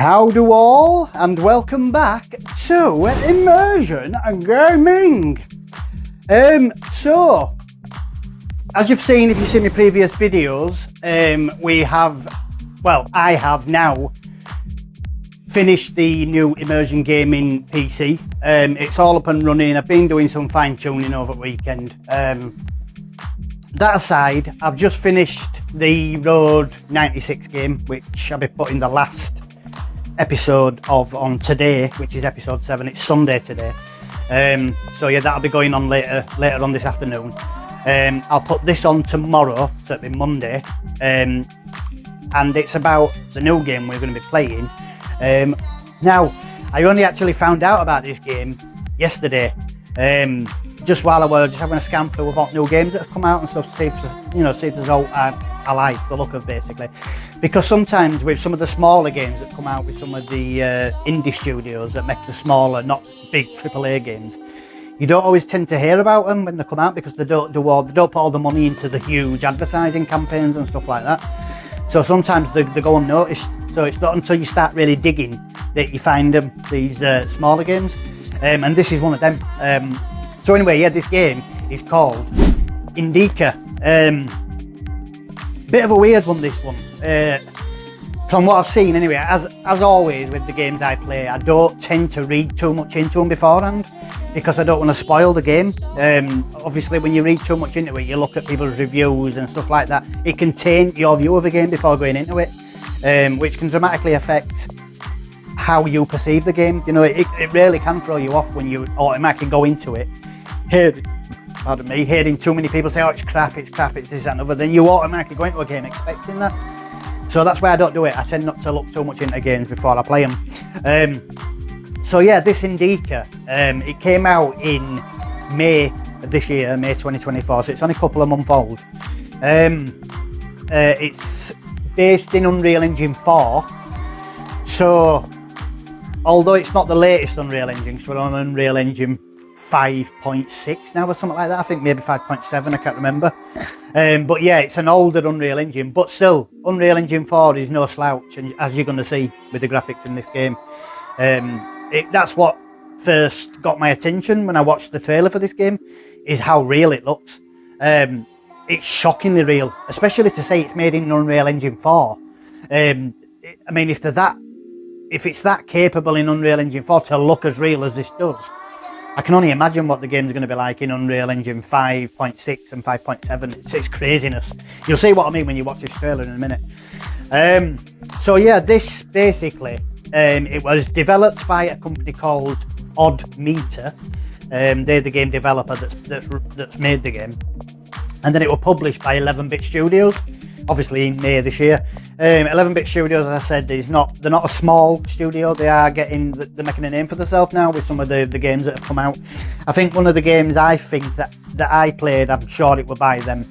How do all, and welcome back to Immersion Gaming. So, as you've seen, if you've seen my previous videos, I have now finished the new Immersion Gaming PC. It's all up and running. I've been doing some fine tuning over the weekend. That aside, I've just finished the Road 96 game, which I'll be putting the last episode of on today, which is episode 7. It's Sunday today. So yeah, that'll be going on later on this afternoon. I'll put this on tomorrow, so it'll be Monday. And it's about the new game we're going to be playing. Now, I only actually found out about this game yesterday. Just while I was just having a scan through of what new games that have come out and stuff, see if there's all I like the look of, basically. Because sometimes with some of the smaller games that come out with some of the indie studios that make the smaller, not big AAA games, you don't always tend to hear about them when they come out, because they don't put all the money into the huge advertising campaigns and stuff like that. So sometimes they go unnoticed. So it's not until you start really digging that you find these smaller games, and this is one of them. So anyway, yeah, this game is called INDIKA. Bit of a weird one, this one. From what I've seen anyway, as always with the games I play, I don't tend to read too much into them beforehand, because I don't want to spoil the game. Obviously when you read too much into it, you look at people's reviews and stuff like that, it can taint your view of the game before going into it, which can dramatically affect how you perceive the game. You know, it really can throw you off when you automatically go into it hearing too many people say, oh, it's crap, it's this, that and other, then you automatically go into a game expecting that. So that's why I don't do it. I tend not to look too much into games before I play them. So yeah, this INDIKA, it came out in May of this year, May 2024, so it's only a couple of months old. It's based in Unreal Engine 4, so although it's not the latest Unreal Engine, so we're on Unreal Engine 5.6 now or something like that. I think maybe 5.7, I can't remember. But yeah, it's an older Unreal Engine, but still, Unreal Engine 4 is no slouch, and as you're going to see with the graphics in this game. That's what first got my attention when I watched the trailer for this game, is how real it looks. It's shockingly real, especially to say it's made in Unreal Engine 4. I mean, if it's that capable in Unreal Engine 4 to look as real as this does, I can only imagine what the game's going to be like in Unreal Engine 5.6 and 5.7. It's craziness. You'll see what I mean when you watch this trailer in a minute. So yeah, this basically, it was developed by a company called Odd Meter. They're the game developer that's made the game. And then it was published by 11-Bit Studios, obviously in May this year. 11-Bit Studios, as I said, they're not a small studio. They're making a name for themselves now with some of the games that have come out. I think one of the games I think that I played, I'm sure it was by them,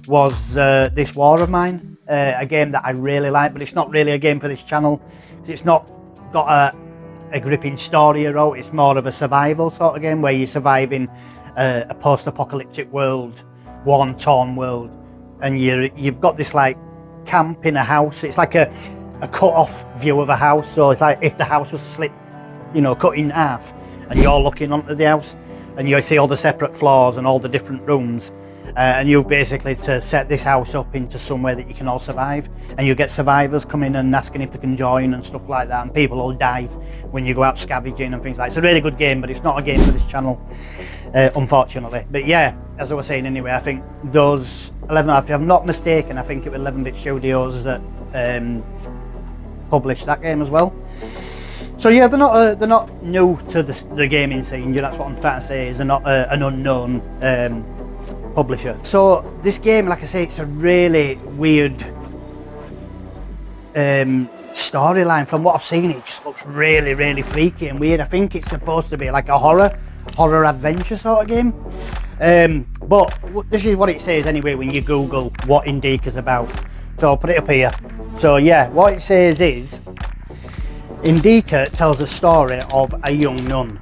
was This War of Mine, a game that I really like, but it's not really a game for this channel, because it's not got a gripping story at all. It's more of a survival sort of game where you're surviving a post-apocalyptic world, war-torn world, and you've got this like camp in a house. It's like a cut-off view of a house, so it's like if the house was cut in half, and you're looking onto the house, and you see all the separate floors and all the different rooms, and you've basically to set this house up into somewhere that you can all survive, and you get survivors coming and asking if they can join and stuff like that, and people will die when you go out scavenging and things like that. It's a really good game, but it's not a game for this channel, unfortunately. But yeah, as I was saying anyway, I think those 11, if I'm not mistaken, I think it was 11-Bit Studios that published that game as well. So yeah, they're not new to the gaming scene. That's what I'm trying to say, is they're not an unknown publisher. So this game, like I say, it's a really weird storyline. From what I've seen, it just looks really, really freaky and weird. I think it's supposed to be like a horror adventure sort of game. But this is what it says anyway when you Google what INDIKA's about. So I'll put it up here. So yeah, what it says is, INDIKA tells a story of a young nun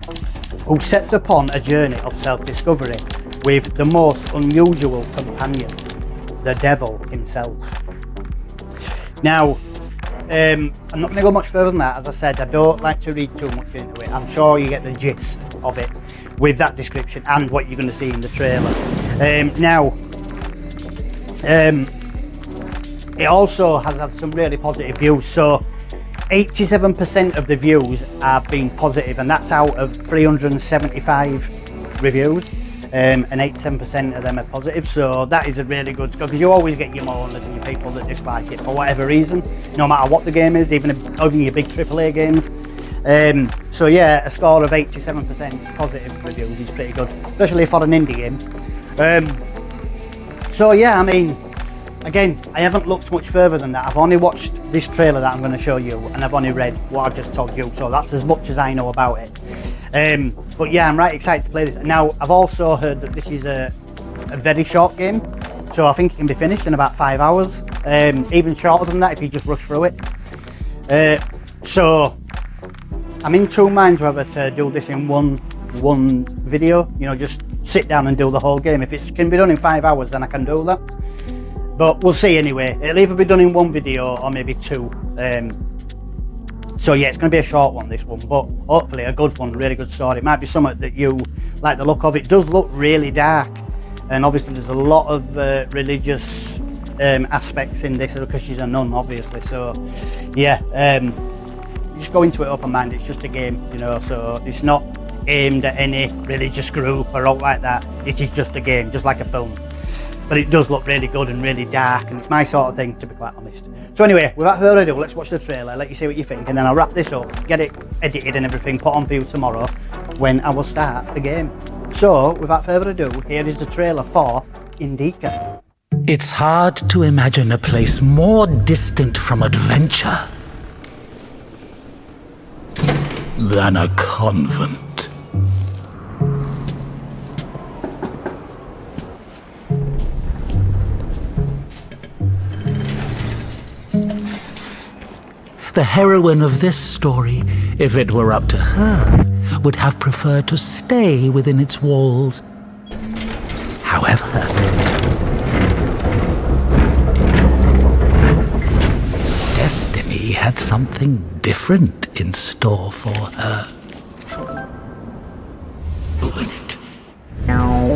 who sets upon a journey of self-discovery with the most unusual companion, the devil himself. Now, I'm not going to go much further than that. As I said, I don't like to read too much into it. I'm sure you get the gist of it with that description and what you're going to see in the trailer. It also has had some really positive views. So 87% of the views have been positive, and that's out of 375 reviews. And 87% of them are positive, so that is a really good score, because you always get your moaners and your people that dislike it for whatever reason, no matter what the game is, even your big AAA games. So yeah, a score of 87% positive reviews is pretty good, especially for an indie game. So yeah, I mean, again, I haven't looked much further than that. I've only watched this trailer that I'm going to show you, and I've only read what I've just told you, so that's as much as I know about it. But yeah, I'm right excited to play this. Now, I've also heard that this is a very short game, so I think it can be finished in about 5 hours, even shorter than that if you just rush through it. So I'm in two minds whether to do this in one video, you know, just sit down and do the whole game. If it can be done in 5 hours, then I can do that, but we'll see anyway. It'll either be done in one video or maybe two. So yeah, it's going to be a short one, this one, but hopefully a good one, really good story. It might be something that you like the look of. It does look really dark, and obviously there's a lot of religious aspects in this, because she's a nun, obviously. So yeah, just go into it open-minded. It's just a game, you know, so it's not aimed at any religious group or all like that. It is just a game, just like a film. But it does look really good and really dark, and it's my sort of thing, to be quite honest. So anyway, without further ado, let's watch the trailer, let you see what you think, and then I'll wrap this up, get it edited and everything put on for you tomorrow when I will start the game. So without further ado, here is the trailer for INDIKA. It's hard to imagine a place more distant from adventure than a convent. The heroine of this story, if it were up to her, would have preferred to stay within its walls. However, destiny had something different in store for her. Open it. How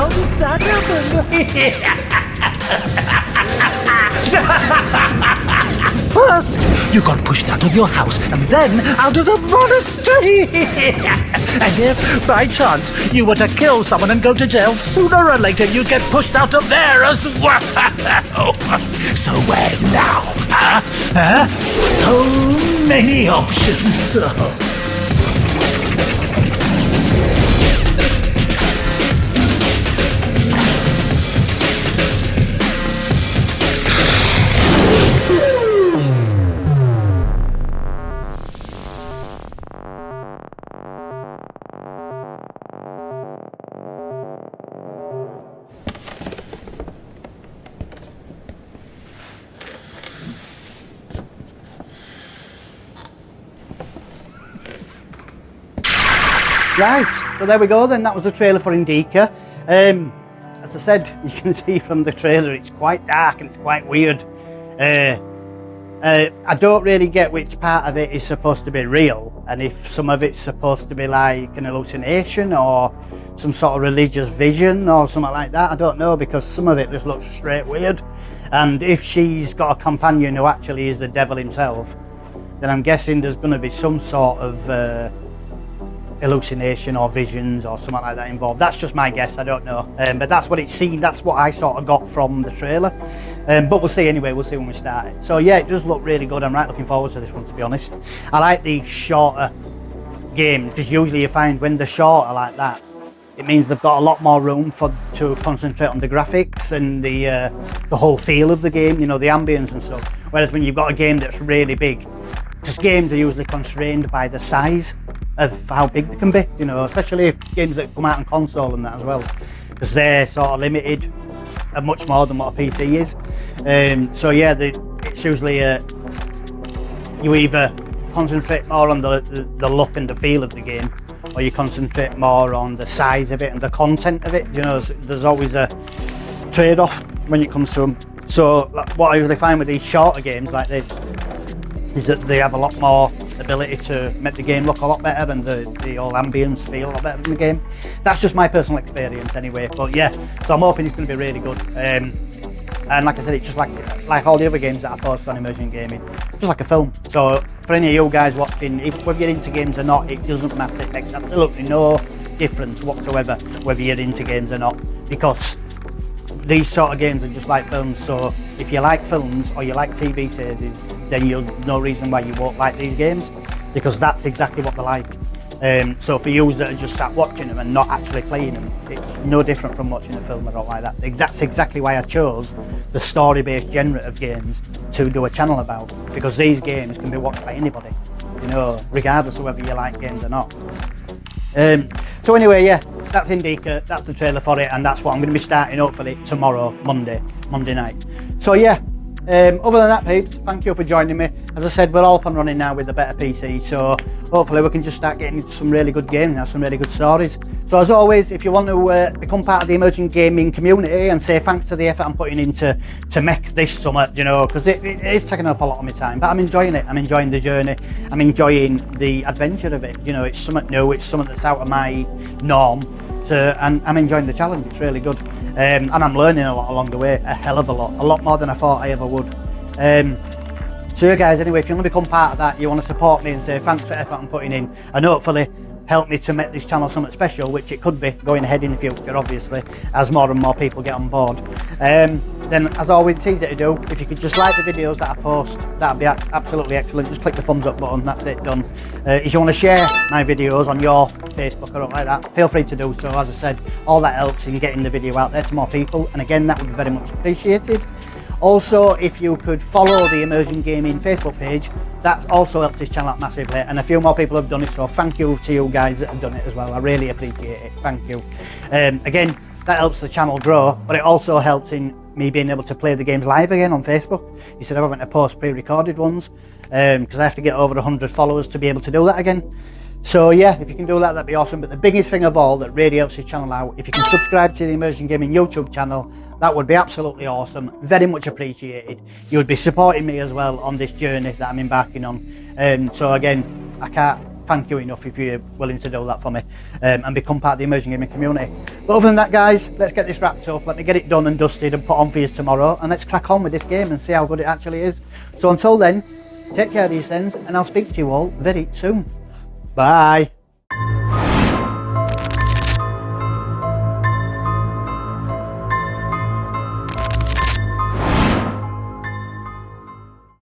did that happen? First, you got pushed out of your house, and then out of the monastery. And if, by chance, you were to kill someone and go to jail, sooner or later you'd get pushed out of there as well. So where now? Huh? So many options. Right, so there we go then, that was the trailer for INDIKA. As I said, you can see from the trailer it's quite dark and it's quite weird. I don't really get which part of it is supposed to be real, and if some of it's supposed to be like an hallucination or some sort of religious vision or something like that. I don't know, because some of it just looks straight weird. And if she's got a companion who actually is the devil himself, then I'm guessing there's going to be some sort of hallucination or visions or something like that involved. That's just my guess, I don't know, but that's what it seemed, that's what I sort of got from the trailer, but we'll see anyway, we'll see when we start it. So yeah, it does look really good. I'm right looking forward to this one, to be honest. I like these shorter games, because usually you find when they're shorter like that, it means they've got a lot more room to concentrate on the graphics and the whole feel of the game, you know, the ambience and stuff. Whereas when you've got a game that's really big, because games are usually constrained by the size of how big they can be, you know, especially if games that come out on console and that as well, because they're sort of limited much more than what a PC is. So yeah, it's usually you either concentrate more on the look and the feel of the game, or you concentrate more on the size of it and the content of it. You know, there's always a trade-off when it comes to them. So what I usually find with these shorter games like this is that they have a lot more ability to make the game look a lot better and the whole ambience feel a lot better than the game. That's just my personal experience anyway, but yeah, so I'm hoping it's going to be really good. And like I said, it's just like all the other games that I post on Immersion Gaming, just like a film. So for any of you guys watching, whether you're into games or not, it doesn't matter. It makes absolutely no difference whatsoever whether you're into games or not, because these sort of games are just like films. So if you like films or you like TV series, then you'll no reason why you won't like these games, because that's exactly what they're like. So for you that are just sat watching them and not actually playing them, it's no different from watching a film or all like that. That's exactly why I chose the story-based genre of games to do a channel about, because these games can be watched by anybody, you know, regardless of whether you like games or not. So anyway, yeah, that's INDIKA, that's the trailer for it, and that's what I'm going to be starting hopefully tomorrow, Monday night. So yeah, other than that, peeps, thank you for joining me. As I said, we're all up and running now with a better PC, so hopefully we can just start getting into some really good games now, some really good stories. So as always, if you want to become part of the Immersion Gaming community and say thanks to the effort I'm putting into to make this summit, you know, because it is taking up a lot of my time, but I'm enjoying it. I'm enjoying the journey. I'm enjoying the adventure of it. You know, it's something new. It's something that's out of my norm. And I'm enjoying the challenge. It's really good. And I'm learning a lot along the way, a hell of a lot more than I thought I ever would. So yeah guys, anyway, if you want to become part of that, you want to support me and say thanks for the effort I'm putting in, and hopefully help me to make this channel something special, which it could be going ahead in the future, obviously, as more and more people get on board. Then as always, it's easy to do. If you could just like the videos that I post, that'd be absolutely excellent. Just click the thumbs up button, that's it, done. If you want to share my videos on your Facebook or something like that, feel free to do so. As I said, all that helps in getting the video out there to more people, and again, that would be very much appreciated. Also, if you could follow the Immersion Gaming Facebook page, that also helps this channel out massively, and a few more people have done it, so thank you to you guys that have done it as well. I really appreciate it, thank you. Again, that helps the channel grow, but it also helps in me being able to play the games live again on Facebook instead of having to post pre-recorded ones, because I have to get over 100 followers to be able to do that again. So yeah, if you can do that, that'd be awesome. But the biggest thing of all that really helps this channel out, if you can subscribe to the Immersion Gaming YouTube channel, that would be absolutely awesome. Very much appreciated. You would be supporting me as well on this journey that I'm embarking on. So again, I can't thank you enough if you're willing to do that for me, and become part of the Immersion Gaming community. But other than that, guys, let's get this wrapped up. Let me get it done and dusted and put on for you tomorrow, and let's crack on with this game and see how good it actually is. So until then, take care of these things, and I'll speak to you all very soon. Bye.